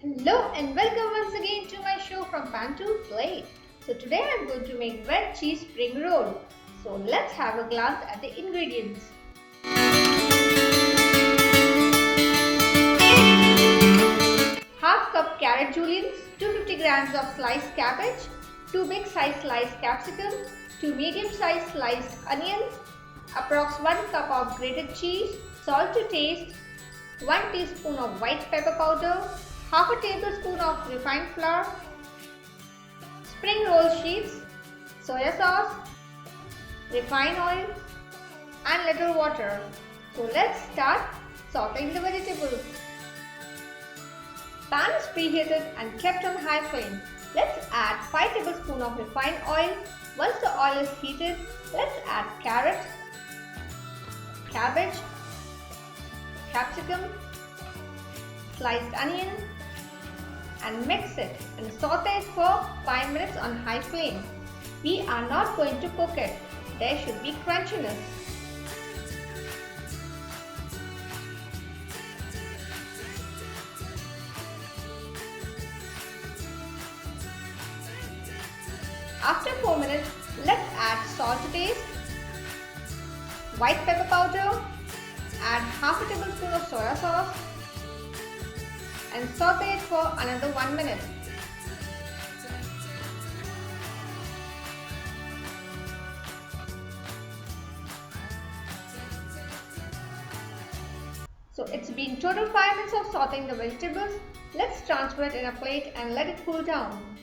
Hello and welcome once again to my show from Pan to Plate. So today I'm going to make red cheese spring roll. So let's have a glance at the ingredients. Half cup carrot julienne, 250 grams of sliced cabbage, 2 big size sliced capsicum, 2 medium size sliced onions, approx 1 cup of grated cheese, salt to taste, 1 teaspoon of white pepper powder, half a tablespoon of refined flour, spring roll sheets, soya sauce, refined oil and little water. So let's start sauteing the vegetables. Pan is preheated and kept on high flame. Let's add 5 tablespoons of refined oil. Once the oil is heated, let's add carrot, cabbage, capsicum, sliced onion and mix it and saute it for 5 minutes on high flame. We are not going to cook it. There should be crunchiness. After 4 minutes, let's add salt to taste, white pepper powder, add half a tablespoon of soya sauce and saute it for another 1 minute. So it's been total 5 minutes of sauteing the vegetables. Let's transfer it in a plate and let it cool down.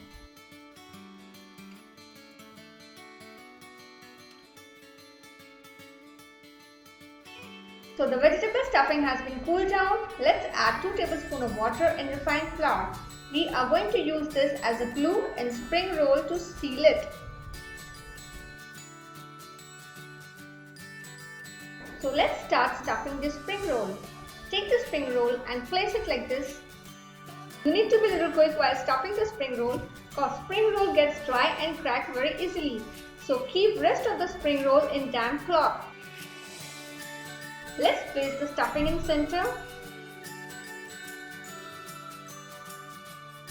So the vegetable stuffing has been cooled down. Let's add 2 tablespoons of water and refined flour. We are going to use this as a glue and spring roll to seal it. So let's start stuffing this spring roll. Take the spring roll and place it like this. You need to be a little quick while stuffing the spring roll because spring roll gets dry and crack very easily. So keep rest of the spring roll in damp cloth. Let's place the stuffing in center.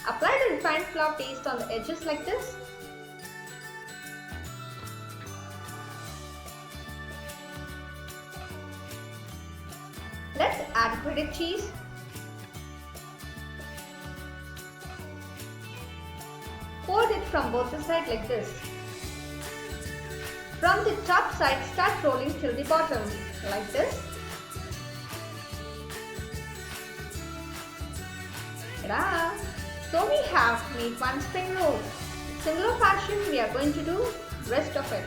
Apply the refined flour paste on the edges like this. Let's add grated cheese. Fold it from both the sides like this. From the top side, start rolling till the bottom, like this. Ta-da! So we have made one spring roll. Similar fashion we are going to do rest of it.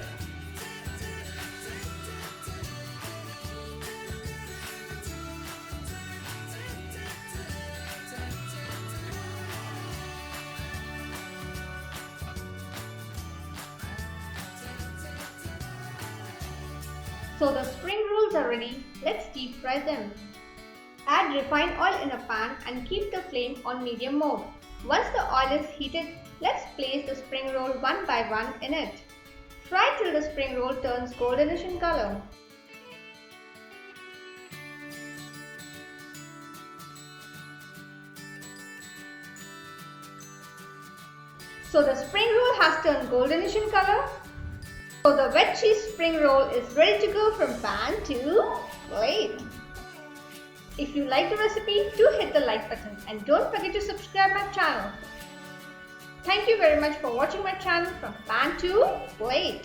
So the spring rolls are ready. Let's deep fry them. Add refined oil in a pan and keep the flame on medium mode. Once the oil is heated, let's place the spring roll one by one in it. Fry till the spring roll turns goldenish in color. So the spring roll has turned goldenish in color. So the wet cheese spring roll is ready to go from pan to plate. If you like the recipe, do hit the like button and don't forget to subscribe my channel. Thank you very much for watching my channel from pan to plate.